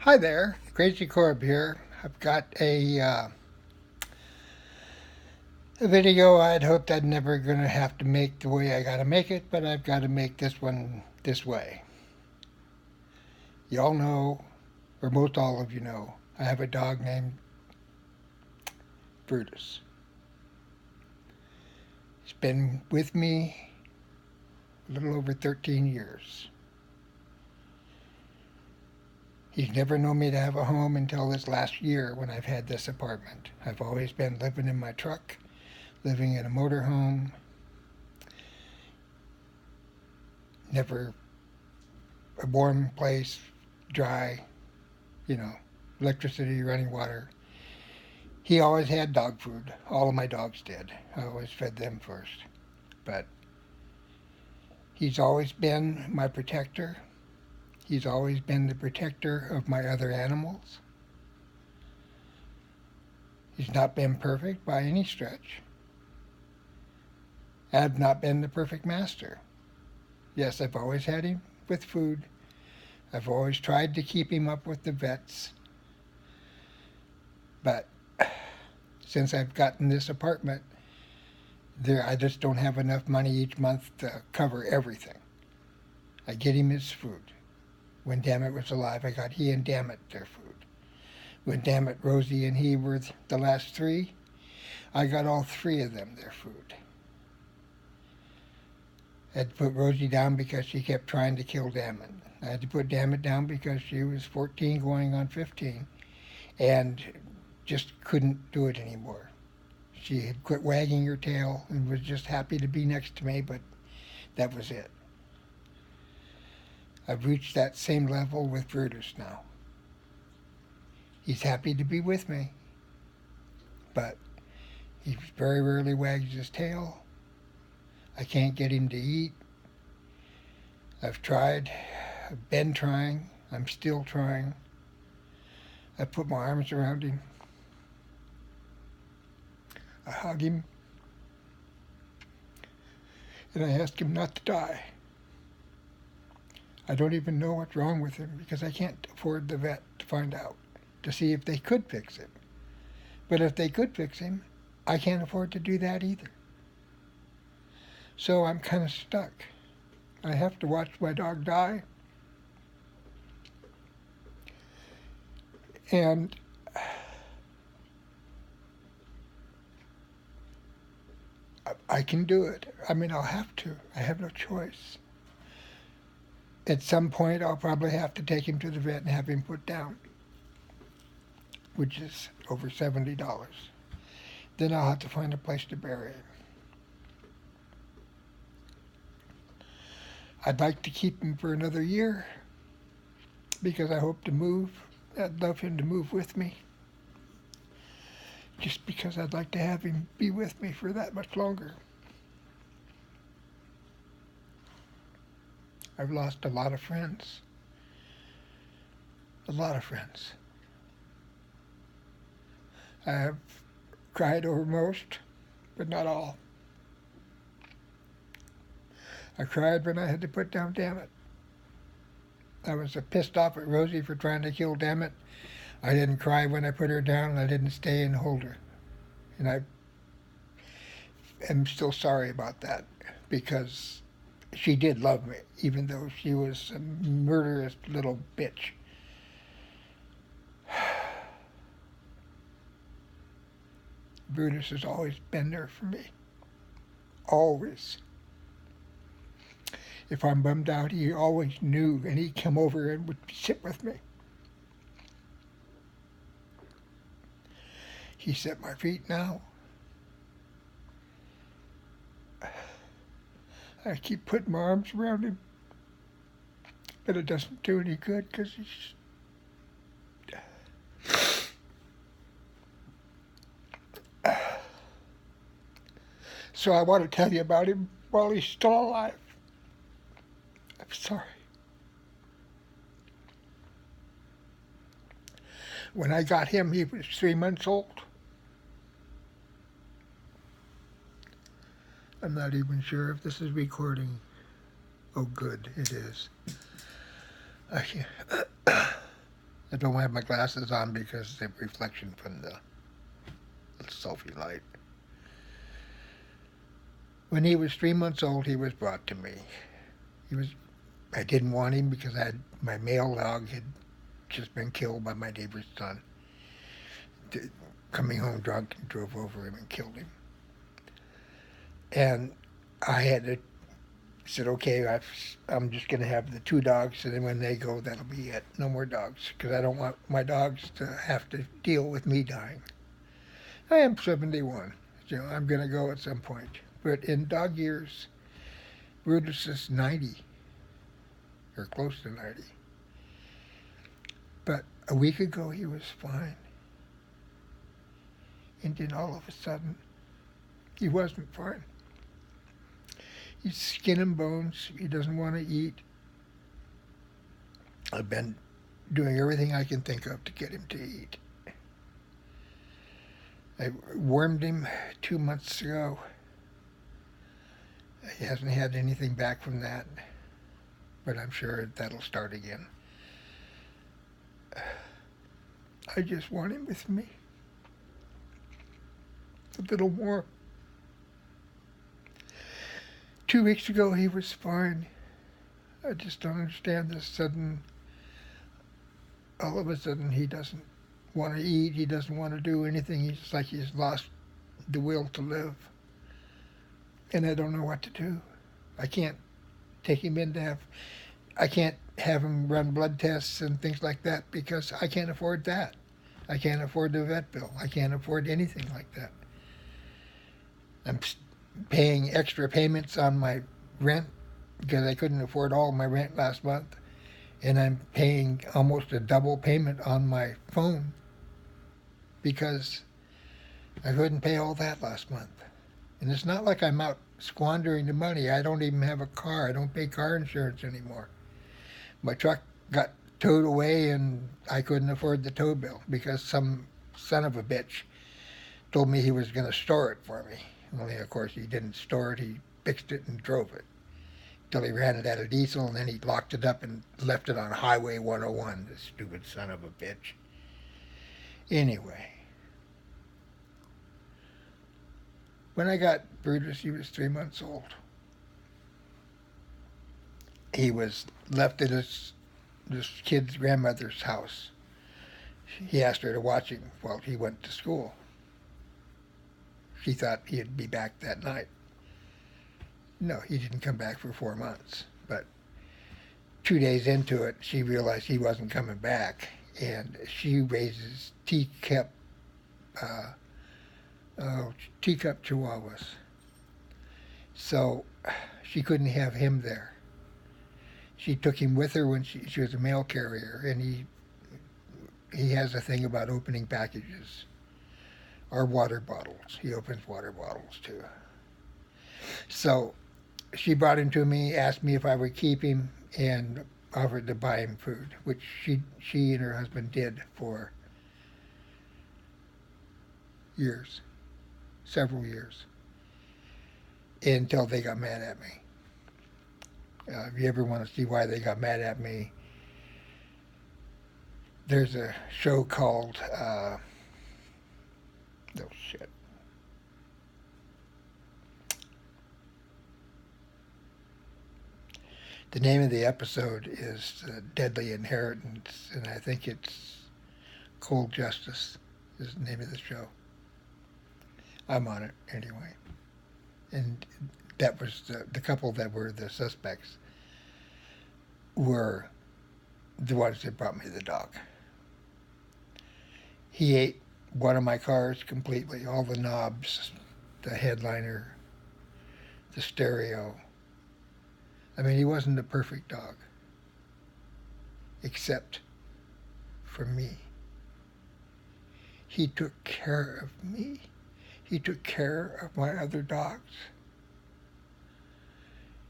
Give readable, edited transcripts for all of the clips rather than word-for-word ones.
Hi there, Crazy Corb here. I've got a video I'd hoped I'd never gonna have to make the way I gotta make it, but I've got to make this one this way. Y'all know, or most all of you know, I have a dog named Brutus. He's been with me a little over 13 years. He's never known me to have a home until this last year when I've had this apartment. I've always been living in my truck, living in a motorhome, never a warm place, dry, you know, electricity, running water. He always had dog food. All of my dogs did. I always fed them first. But he's always been my protector. He's always been the protector of my other animals. He's not been perfect by any stretch. I've not been the perfect master. Yes, I've always had him with food. I've always tried to keep him up with the vets. But since I've gotten this apartment, I just don't have enough money each month to cover everything. I get him his food. When Dammit was alive, I got he and Dammit their food. When Dammit, Rosie, and he were the last three, I got all three of them their food. I had to put Rosie down because she kept trying to kill Dammit. I had to put Dammit down because she was 14 going on 15 and just couldn't do it anymore. She had quit wagging her tail and was just happy to be next to me, but that was it. I've reached that same level with Brutus now. He's happy to be with me, but he very rarely wags his tail. I can't get him to eat. I've tried. I've been trying. I'm still trying. I put my arms around him. I hug him. And I ask him not to die. I don't even know what's wrong with him because I can't afford the vet to find out, to see if they could fix him. But if they could fix him, I can't afford to do that either. So I'm kind of stuck. I have to watch my dog die. And I can do it. I mean, I'll have to. I have no choice. At some point, I'll probably have to take him to the vet and have him put down, which is over $70. Then I'll have to find a place to bury him. I'd like to keep him for another year because I hope to move. I'd love him to move with me. Just because I'd like to have him be with me for that much longer. I've lost a lot of friends. A lot of friends. I have cried over most, but not all. I cried when I had to put down Dammit. I was pissed off at Rosie for trying to kill Dammit. I didn't cry when I put her down, and I didn't stay and hold her. And I am still sorry about that because she did love me, even though she was a murderous little bitch. Brutus has always been there for me. Always. If I'm bummed out, he always knew, and he'd come over and would sit with me. He's at my feet now. I keep putting my arms around him, but it doesn't do any good because he's... So I want to tell you about him while he's still alive. I'm sorry. When I got him, he was 3 months old. I'm not even sure if this is recording. Oh, good, it is. I I don't have my glasses on because of the reflection from the selfie light. When he was 3 months old, he was brought to me. He was. I didn't want him because my male dog had just been killed by my neighbor's son. Coming home drunk and drove over him and killed him. And I had to said, okay, I'm just going to have the 2 dogs, and then when they go, that'll be it. No more dogs, because I don't want my dogs to have to deal with me dying. I am 71. I'm going to go at some point. But in dog years, Brutus is 90, or close to 90. But a week ago, he was fine. And then all of a sudden, he wasn't fine. He's skin and bones. He doesn't want to eat. I've been doing everything I can think of to get him to eat. I wormed him 2 months ago. He hasn't had anything back from that, but I'm sure that'll start again. I just want him with me. A little more. 2 weeks ago, he was fine. I just don't understand this sudden, all of a sudden, he doesn't want to eat. He doesn't want to do anything. He's like he's lost the will to live. And I don't know what to do. I can't take him in to have, I can't have him run blood tests and things like that because I can't afford that. I can't afford the vet bill. I can't afford anything like that. I'm paying extra payments on my rent because I couldn't afford all my rent last month. And I'm paying almost a double payment on my phone because I couldn't pay all that last month. And it's not like I'm out squandering the money. I don't even have a car. I don't pay car insurance anymore. My truck got towed away and I couldn't afford the tow bill because some son of a bitch told me he was going to store it for me. Only, of course, he didn't store it. He fixed it and drove it till he ran it out of diesel, and then he locked it up and left it on Highway 101, the stupid son of a bitch. Anyway, when I got Brutus, he was 3 months old. He was left at this kid's grandmother's house. He asked her to watch him while he went to school. She thought he'd be back that night. No, he didn't come back for 4 months. But 2 days into it, she realized he wasn't coming back, and she raises teacup chihuahuas. So she couldn't have him there. She took him with her when she was a mail carrier, and he has a thing about opening packages. Or water bottles. He opens water bottles too. So she brought him to me, asked me if I would keep him, and offered to buy him food, which she and her husband did for years, several years, until they got mad at me. If you ever want to see why they got mad at me, there's a show called no shit. The name of the episode is Deadly Inheritance, and I think it's Cold Justice is the name of the show. I'm on it anyway. And that was the couple that were the suspects were the ones that brought me the dog. He ate one of my cars completely, all the knobs, the headliner, the stereo. I mean, he wasn't a perfect dog, except for me. He took care of me. He took care of my other dogs.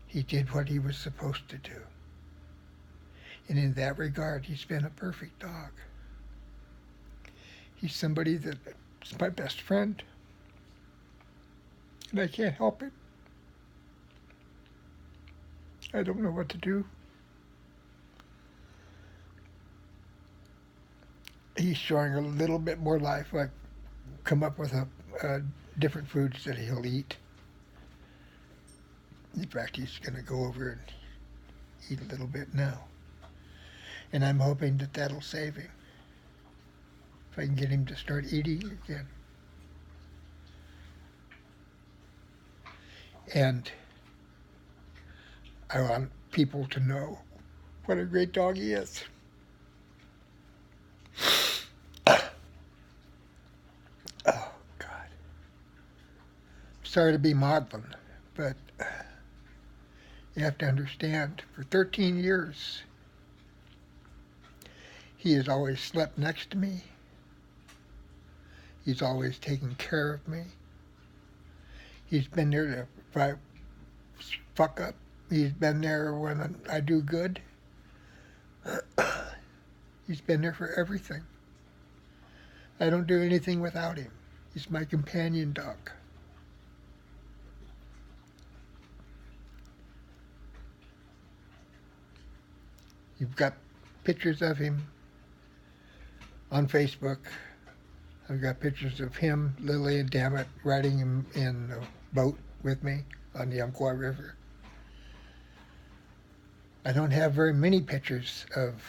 He did what he was supposed to do. And in that regard, he's been a perfect dog. He's somebody that's my best friend. And I can't help it. I don't know what to do. he's showing a little bit more life. I've come up with different foods that he'll eat. In fact, he's going to go over and eat a little bit now. And I'm hoping that that'll save him. If I can get him to start eating again. And I want people to know what a great dog he is. Oh, God. Sorry to be maudlin, but you have to understand, for 13 years, he has always slept next to me. He's always taken care of me. He's been there to, if I fuck up, he's been there when I do good. He's been there for everything. I don't do anything without him. He's my companion dog. You've got pictures of him on Facebook. I've got pictures of him, Lily, and Dammit riding him in a boat with me on the Umpqua River. I don't have very many pictures of...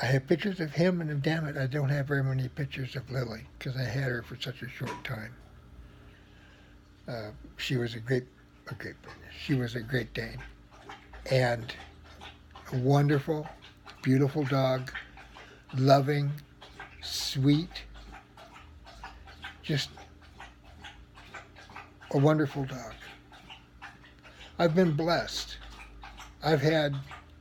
I have pictures of him and of Dammit. I don't have very many pictures of Lily because I had her for such a short time. She was a great Dane. And a wonderful, beautiful dog, loving, sweet, just a wonderful dog. I've been blessed. I've had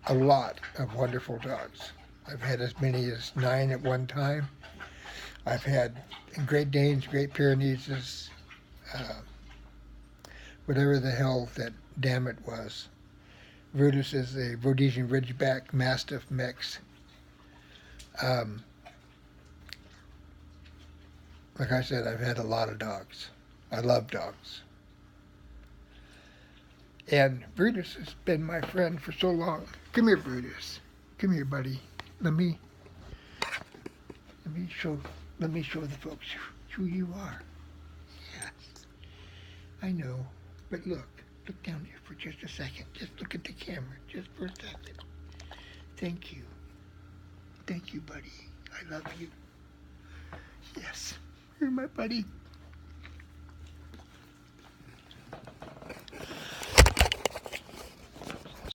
a lot of wonderful dogs. I've had as many as 9 at one time. I've had Great Danes, Great Pyrenees, whatever the hell that Dammit was. Brutus is a Rhodesian Ridgeback Mastiff mix. Like I said, I've had a lot of dogs. I love dogs. And Brutus has been my friend for so long. Come here, Brutus. Come here, buddy. Let me show the folks who you are. Yes, I know. But look down here for just a second. Just look at the camera, just for a second. Thank you. Thank you, buddy. I love you. Yes, you're my buddy.